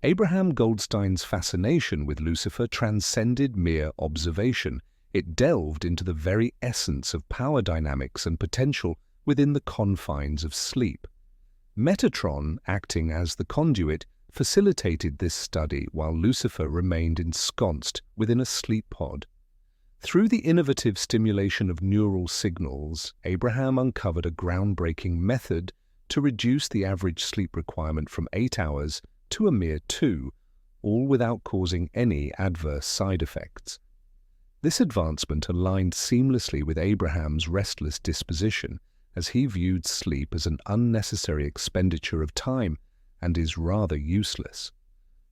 Abraham Goldstein's fascination with Lucifer transcended mere observation. It delved into the very essence of power dynamics and potential within the confines of sleep. Metatron, acting as the conduit, facilitated this study while Lucifer remained ensconced within a sleep pod. Through the innovative stimulation of neural signals, Abraham uncovered a groundbreaking method to reduce the average sleep requirement from 8 hours to a mere 2, all without causing any adverse side effects. This advancement aligned seamlessly with Abraham's restless disposition, as he viewed sleep as an unnecessary expenditure of time and is rather useless.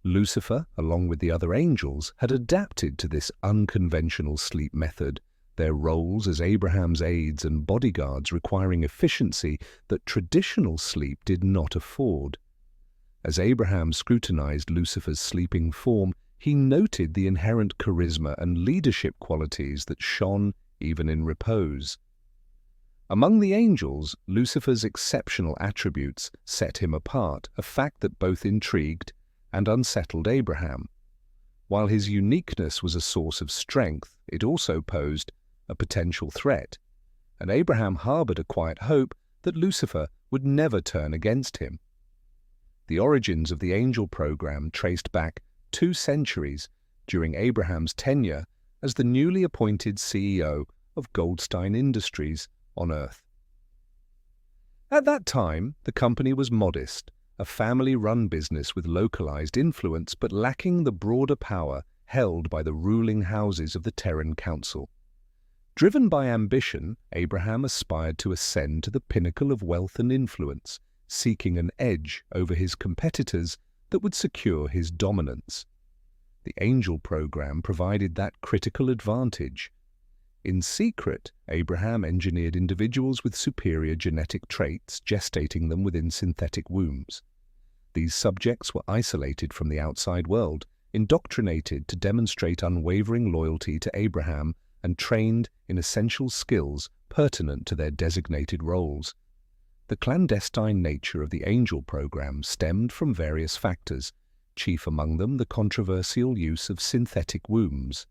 Lucifer, along with the other angels, had adapted to this unconventional sleep method, their roles as Abraham's aides and bodyguards requiring efficiency that traditional sleep did not afford. As Abraham scrutinized Lucifer's sleeping form, he noted the inherent charisma and leadership qualities that shone even in repose. Among the angels, Lucifer's exceptional attributes set him apart, a fact that both intrigued and unsettled Abraham. While his uniqueness was a source of strength, it also posed a potential threat, and Abraham harbored a quiet hope that Lucifer would never turn against him. The origins of the angel program traced back 2 centuries during Abraham's tenure as the newly appointed CEO of Goldstein Industries on Earth. At that time, the company was modest, a family-run business with localized influence but lacking the broader power held by the ruling houses of the Terran Council. Driven by ambition, Abraham aspired to ascend to the pinnacle of wealth and influence, seeking an edge over his competitors that would secure his dominance. The angel program provided that critical advantage. In secret, Abraham engineered individuals with superior genetic traits, gestating them within synthetic wombs. These subjects were isolated from the outside world, indoctrinated to demonstrate unwavering loyalty to Abraham, and trained in essential skills pertinent to their designated roles. The clandestine nature of the angel program stemmed from various factors, chief among them the controversial use of synthetic wombs.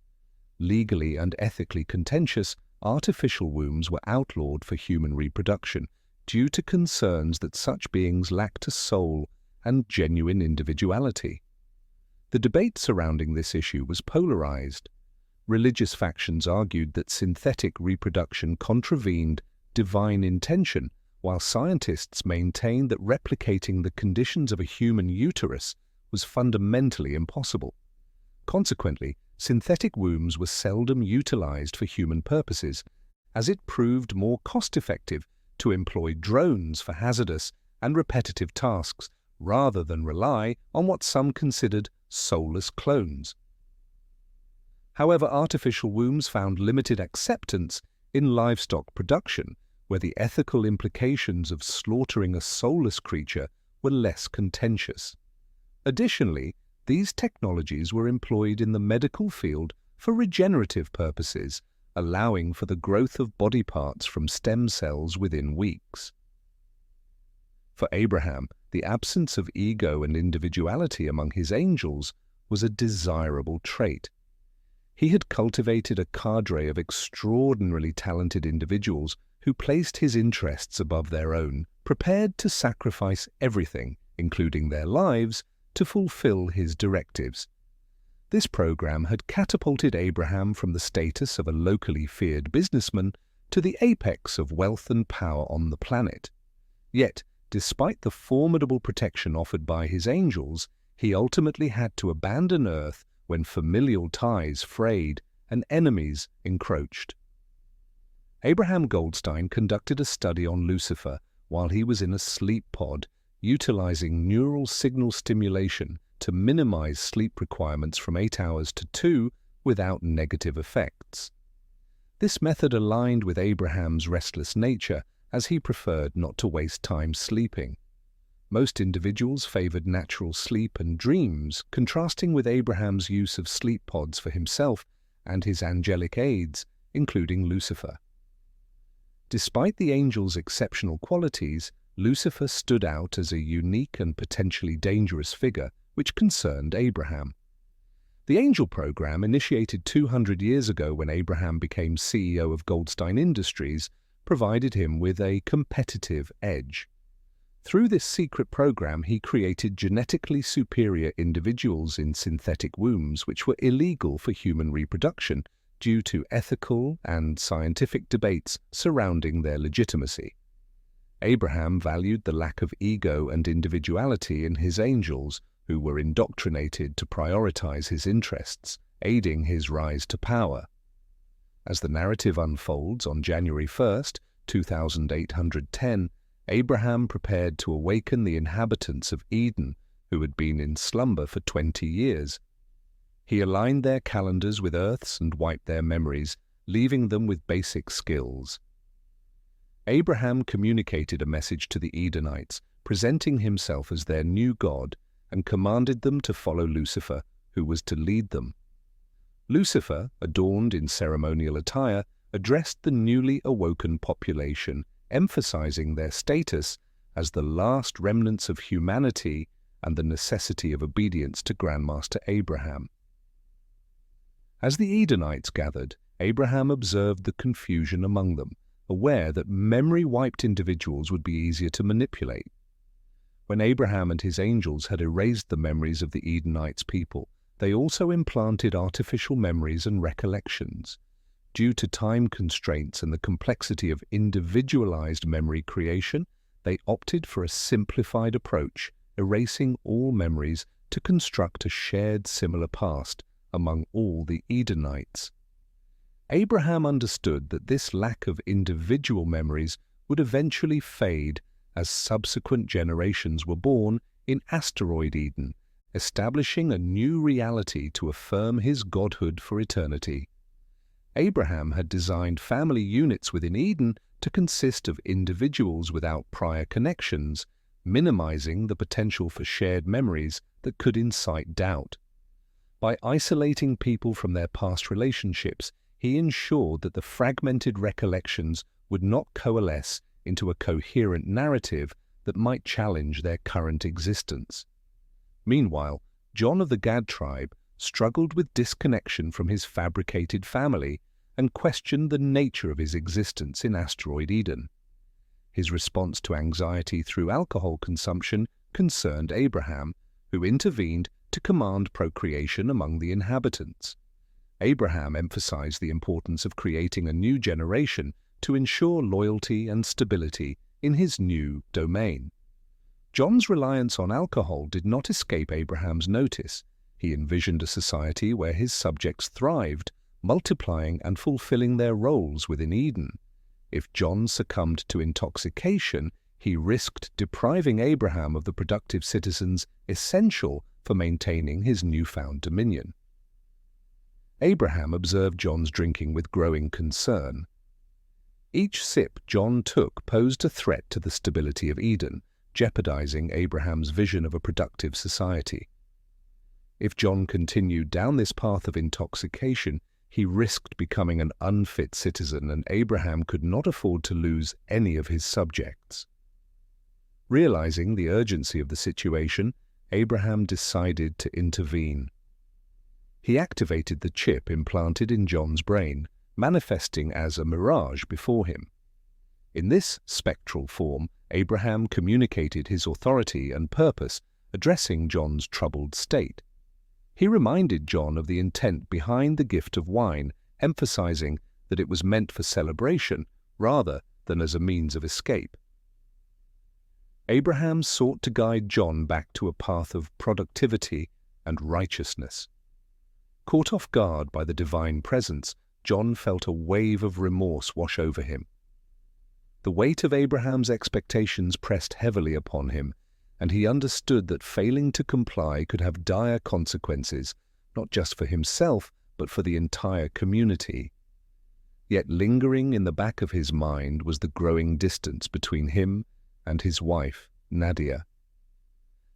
Legally and ethically contentious, artificial wombs were outlawed for human reproduction due to concerns that such beings lacked a soul and genuine individuality. The debate surrounding this issue was polarized. Religious factions argued that synthetic reproduction contravened divine intention, while scientists maintained that replicating the conditions of a human uterus was fundamentally impossible. Consequently, synthetic wombs were seldom utilized for human purposes, as it proved more cost-effective to employ drones for hazardous and repetitive tasks rather than rely on what some considered soulless clones. However, artificial wombs found limited acceptance in livestock production, where the ethical implications of slaughtering a soulless creature were less contentious. Additionally, these technologies were employed in the medical field for regenerative purposes, allowing for the growth of body parts from stem cells within weeks. For Abraham, the absence of ego and individuality among his angels was a desirable trait. He had cultivated a cadre of extraordinarily talented individuals who placed his interests above their own, prepared to sacrifice everything, including their lives, to fulfill his directives. This program had catapulted Abraham from the status of a locally feared businessman to the apex of wealth and power on the planet. Yet, despite the formidable protection offered by his angels, he ultimately had to abandon Earth when familial ties frayed and enemies encroached. Abraham Goldstein conducted a study on Lucifer while he was in a sleep pod, utilizing neural signal stimulation to minimize sleep requirements from 8 hours to 2 without negative effects. This method aligned with Abraham's restless nature, as he preferred not to waste time sleeping. Most individuals favored natural sleep and dreams, contrasting with Abraham's use of sleep pods for himself and his angelic aides, including Lucifer. Despite the angel's exceptional qualities, Lucifer stood out as a unique and potentially dangerous figure, which concerned Abraham. The angel program, initiated 200 years ago when Abraham became CEO of Goldstein Industries, provided him with a competitive edge. Through this secret program, he created genetically superior individuals in synthetic wombs which were illegal for human reproduction due to ethical and scientific debates surrounding their legitimacy. Abraham valued the lack of ego and individuality in his angels, who were indoctrinated to prioritize his interests, aiding his rise to power. As the narrative unfolds on January 1st, 2810, Abraham prepared to awaken the inhabitants of Eden, who had been in slumber for 20 years. He aligned their calendars with Earth's and wiped their memories, leaving them with basic skills. Abraham communicated a message to the Edenites, presenting himself as their new god, and commanded them to follow Lucifer, who was to lead them. Lucifer, adorned in ceremonial attire, addressed the newly awoken population, emphasizing their status as the last remnants of humanity and the necessity of obedience to Grandmaster Abraham. As the Edenites gathered, Abraham observed the confusion among them, aware that memory-wiped individuals would be easier to manipulate. When Abraham and his angels had erased the memories of the Edenites' people, they also implanted artificial memories and recollections. Due to time constraints and the complexity of individualized memory creation, they opted for a simplified approach, erasing all memories to construct a shared similar past among all the Edenites. Abraham understood that this lack of individual memories would eventually fade as subsequent generations were born in asteroid Eden, establishing a new reality to affirm his godhood for eternity. Abraham had designed family units within Eden to consist of individuals without prior connections, minimizing the potential for shared memories that could incite doubt. By isolating people from their past relationships, he ensured that the fragmented recollections would not coalesce into a coherent narrative that might challenge their current existence. Meanwhile, John of the Gad tribe struggled with disconnection from his fabricated family and questioned the nature of his existence in asteroid Eden. His response to anxiety through alcohol consumption concerned Abraham, who intervened to command procreation among the inhabitants. Abraham emphasized the importance of creating a new generation to ensure loyalty and stability in his new domain. John's reliance on alcohol did not escape Abraham's notice. He envisioned a society where his subjects thrived, multiplying and fulfilling their roles within Eden. If John succumbed to intoxication, he risked depriving Abraham of the productive citizens essential for maintaining his newfound dominion. Abraham observed John's drinking with growing concern. Each sip John took posed a threat to the stability of Eden, jeopardizing Abraham's vision of a productive society. If John continued down this path of intoxication, he risked becoming an unfit citizen, and Abraham could not afford to lose any of his subjects. Realizing the urgency of the situation, Abraham decided to intervene. He activated the chip implanted in John's brain, manifesting as a mirage before him. In this spectral form, Abraham communicated his authority and purpose, addressing John's troubled state. He reminded John of the intent behind the gift of wine, emphasizing that it was meant for celebration rather than as a means of escape. Abraham sought to guide John back to a path of productivity and righteousness. Caught off guard by the divine presence, John felt a wave of remorse wash over him. The weight of Abraham's expectations pressed heavily upon him, and he understood that failing to comply could have dire consequences, not just for himself, but for the entire community. Yet lingering in the back of his mind was the growing distance between him and his wife, Nadia.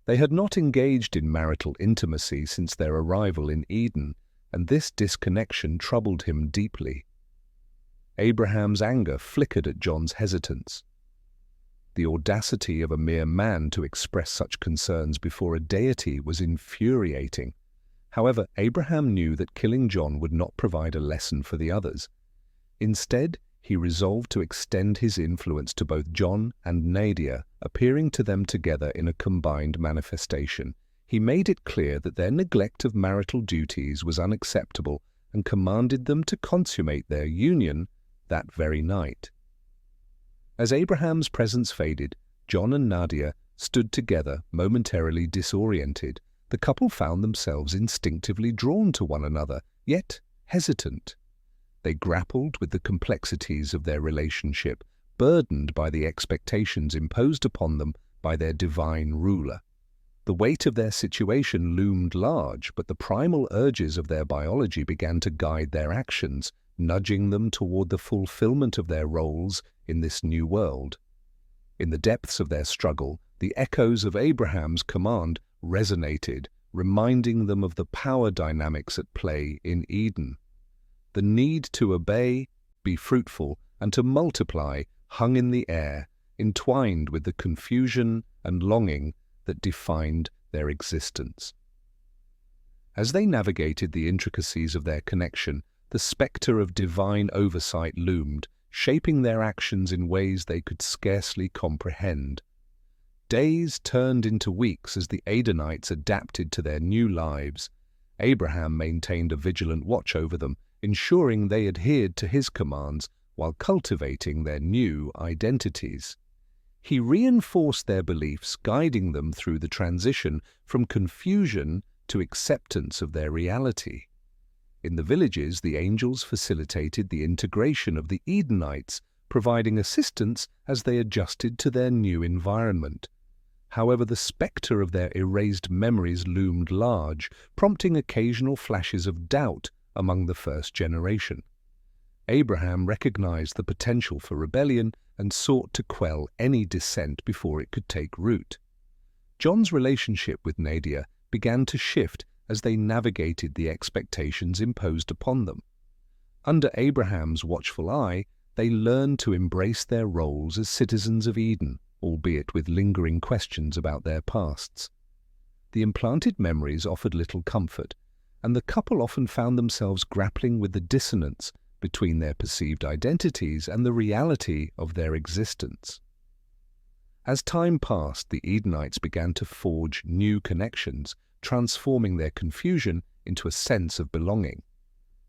They had not engaged in marital intimacy since their arrival in Eden, and this disconnection troubled him deeply. Abraham's anger flickered at John's hesitance. The audacity of a mere man to express such concerns before a deity was infuriating. However, Abraham knew that killing John would not provide a lesson for the others. Instead, he resolved to extend his influence to both John and Nadia, appearing to them together in a combined manifestation. He made it clear that their neglect of marital duties was unacceptable and commanded them to consummate their union that very night. As Abraham's presence faded, John and Nadia stood together, momentarily disoriented. The couple found themselves instinctively drawn to one another, yet hesitant. They grappled with the complexities of their relationship, burdened by the expectations imposed upon them by their divine ruler. The weight of their situation loomed large, but the primal urges of their biology began to guide their actions, nudging them toward the fulfillment of their roles in this new world. In the depths of their struggle, the echoes of Abraham's command resonated, reminding them of the power dynamics at play in Eden. The need to obey, be fruitful, and to multiply hung in the air, entwined with the confusion and longing that defined their existence. As they navigated the intricacies of their connection, the spectre of divine oversight loomed, shaping their actions in ways they could scarcely comprehend. Days turned into weeks as the Edenites adapted to their new lives. Abraham maintained a vigilant watch over them, ensuring they adhered to his commands while cultivating their new identities. He reinforced their beliefs, guiding them through the transition from confusion to acceptance of their reality. In the villages, the angels facilitated the integration of the Edenites, providing assistance as they adjusted to their new environment. However, the spectre of their erased memories loomed large, prompting occasional flashes of doubt among the first generation. Abraham recognized the potential for rebellion and sought to quell any dissent before it could take root. John's relationship with Nadia began to shift as they navigated the expectations imposed upon them. Under Abraham's watchful eye, they learned to embrace their roles as citizens of Eden, albeit with lingering questions about their pasts. The implanted memories offered little comfort, and the couple often found themselves grappling with the dissonance between their perceived identities and the reality of their existence. As time passed, the Edenites began to forge new connections, transforming their confusion into a sense of belonging.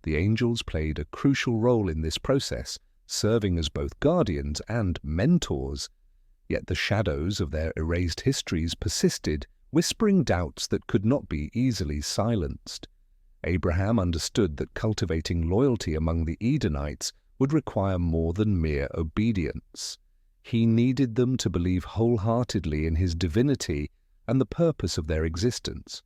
The angels played a crucial role in this process, serving as both guardians and mentors, yet the shadows of their erased histories persisted, whispering doubts that could not be easily silenced. Abraham understood that cultivating loyalty among the Edenites would require more than mere obedience. He needed them to believe wholeheartedly in his divinity and the purpose of their existence.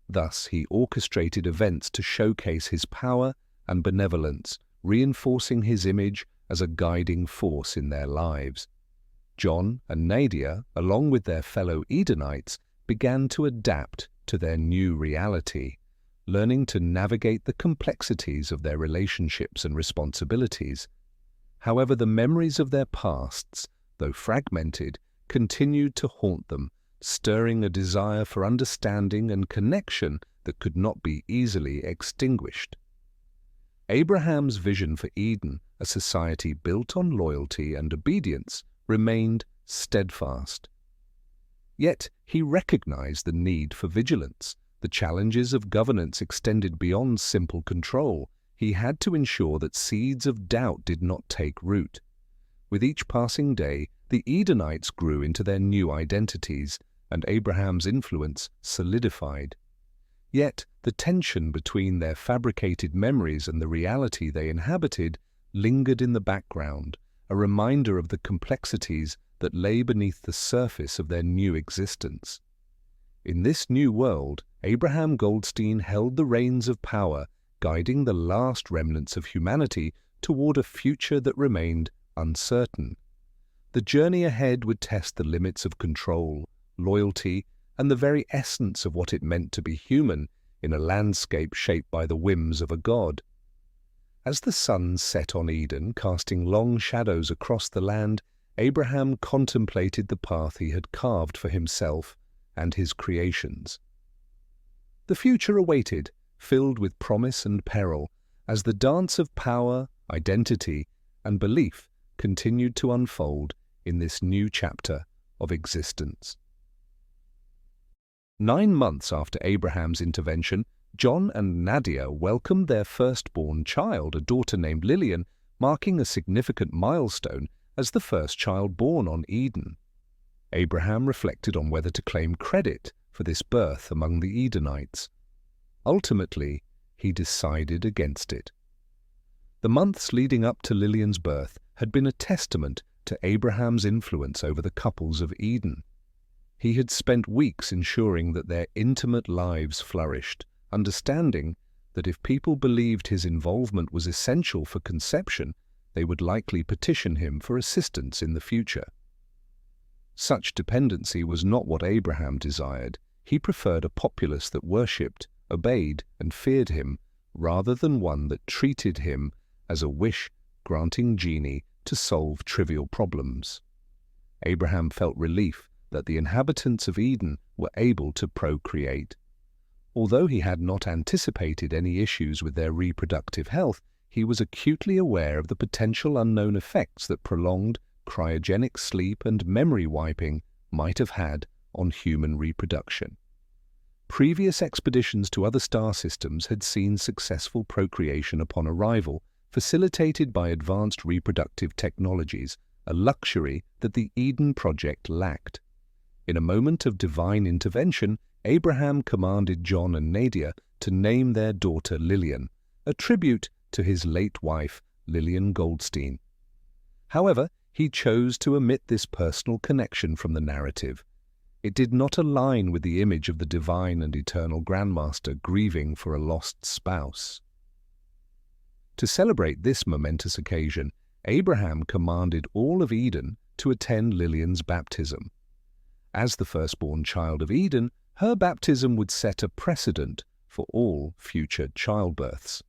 Thus, he orchestrated events to showcase his power and benevolence, reinforcing his image as a guiding force in their lives. John and Nadia, along with their fellow Edenites, began to adapt to their new reality, learning to navigate the complexities of their relationships and responsibilities. However, the memories of their pasts, though fragmented, continued to haunt them, stirring a desire for understanding and connection that could not be easily extinguished. Abraham's vision for Eden, a society built on loyalty and obedience, remained steadfast. Yet he recognized the need for vigilance. The challenges of governance extended beyond simple control. He had to ensure that seeds of doubt did not take root. With each passing day, the Edenites grew into their new identities, and Abraham's influence solidified. Yet the tension between their fabricated memories and the reality they inhabited lingered in the background, a reminder of the complexities that lay beneath the surface of their new existence. In this new world, Abraham Goldstein held the reins of power, guiding the last remnants of humanity toward a future that remained uncertain. The journey ahead would test the limits of control, loyalty, and the very essence of what it meant to be human in a landscape shaped by the whims of a god. As the sun set on Eden, casting long shadows across the land, Abraham contemplated the path he had carved for himself and his creations. The future awaited, filled with promise and peril, as the dance of power, identity, and belief continued to unfold in this new chapter of existence. 9 months after Abraham's intervention, John and Nadia welcomed their firstborn child, a daughter named Lillian, marking a significant milestone as the first child born on Eden. Abraham reflected on whether to claim credit for this birth among the Edenites. Ultimately, he decided against it. The months leading up to Lillian's birth had been a testament to Abraham's influence over the couples of Eden. He had spent weeks ensuring that their intimate lives flourished, understanding that if people believed his involvement was essential for conception, they would likely petition him for assistance in the future. Such dependency was not what Abraham desired. He preferred a populace that worshipped, obeyed, and feared him, rather than one that treated him as a wish-granting genie to solve trivial problems. Abraham felt relief that the inhabitants of Eden were able to procreate. Although he had not anticipated any issues with their reproductive health, he was acutely aware of the potential unknown effects that prolonged cryogenic sleep and memory wiping might have had on human reproduction. Previous expeditions to other star systems had seen successful procreation upon arrival, facilitated by advanced reproductive technologies, a luxury that the Eden Project lacked. In a moment of divine intervention, Abraham commanded John and Nadia to name their daughter Lillian, a tribute to his late wife, Lillian Goldstein. However, he chose to omit this personal connection from the narrative. It did not align with the image of the divine and eternal Grandmaster grieving for a lost spouse. To celebrate this momentous occasion, Abraham commanded all of Eden to attend Lillian's baptism. As the firstborn child of Eden, her baptism would set a precedent for all future childbirths.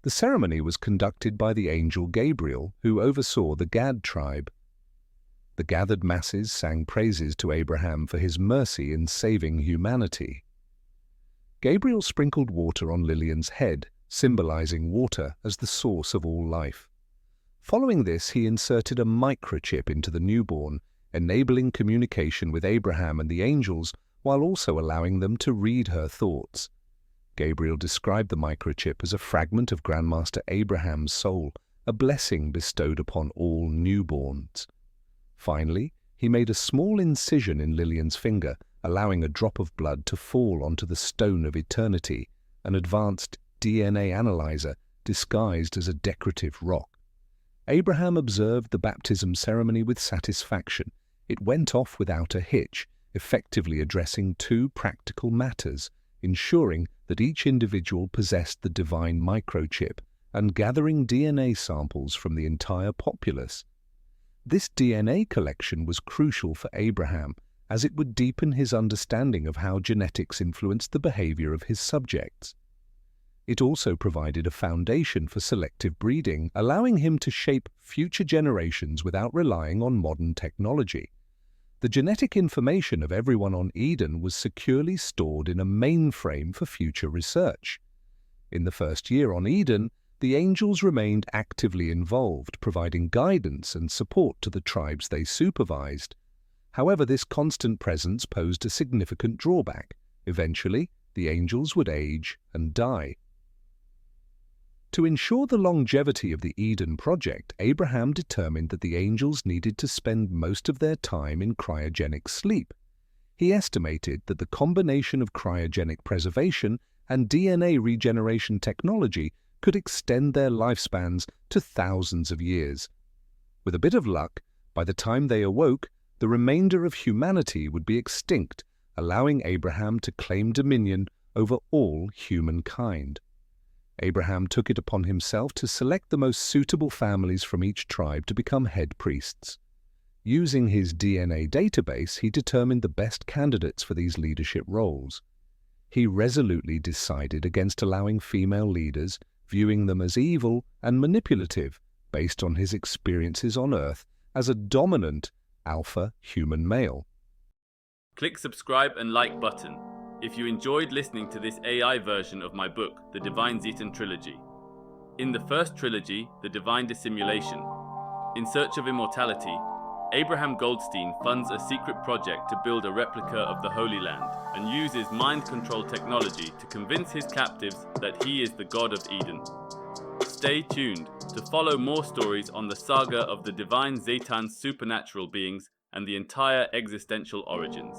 The ceremony was conducted by the angel Gabriel, who oversaw the Gad tribe. The gathered masses sang praises to Abraham for his mercy in saving humanity. Gabriel sprinkled water on Lillian's head, symbolizing water as the source of all life. Following this, he inserted a microchip into the newborn, enabling communication with Abraham and the angels while also allowing them to read her thoughts. Gabriel described the microchip as a fragment of Grandmaster Abraham's soul, a blessing bestowed upon all newborns. Finally, he made a small incision in Lillian's finger, allowing a drop of blood to fall onto the stone of eternity, an advanced DNA analyzer disguised as a decorative rock. Abraham observed the baptism ceremony with satisfaction. It went off without a hitch, effectively addressing two practical matters, ensuring that each individual possessed the divine microchip and gathering DNA samples from the entire populace. This DNA collection was crucial for Abraham, as it would deepen his understanding of how genetics influenced the behavior of his subjects. It also provided a foundation for selective breeding, allowing him to shape future generations without relying on modern technology. The genetic information of everyone on Eden was securely stored in a mainframe for future research. In the first year on Eden, the angels remained actively involved, providing guidance and support to the tribes they supervised. However, this constant presence posed a significant drawback. Eventually, the angels would age and die. To ensure the longevity of the Eden Project, Abraham determined that the angels needed to spend most of their time in cryogenic sleep. He estimated that the combination of cryogenic preservation and DNA regeneration technology could extend their lifespans to thousands of years. With a bit of luck, by the time they awoke, the remainder of humanity would be extinct, allowing Abraham to claim dominion over all humankind. Abraham took it upon himself to select the most suitable families from each tribe to become head priests. Using his DNA database, he determined the best candidates for these leadership roles. He resolutely decided against allowing female leaders, viewing them as evil and manipulative based on his experiences on Earth as a dominant alpha human male. Click subscribe and like button if you enjoyed listening to this AI version of my book, The Divine Zetan Trilogy. In the first trilogy, The Divine Dissimulation, in search of immortality, Abraham Goldstein funds a secret project to build a replica of the Holy Land and uses mind control technology to convince his captives that he is the God of Eden. Stay tuned to follow more stories on the saga of the divine Zetan's supernatural beings and the entire existential origins.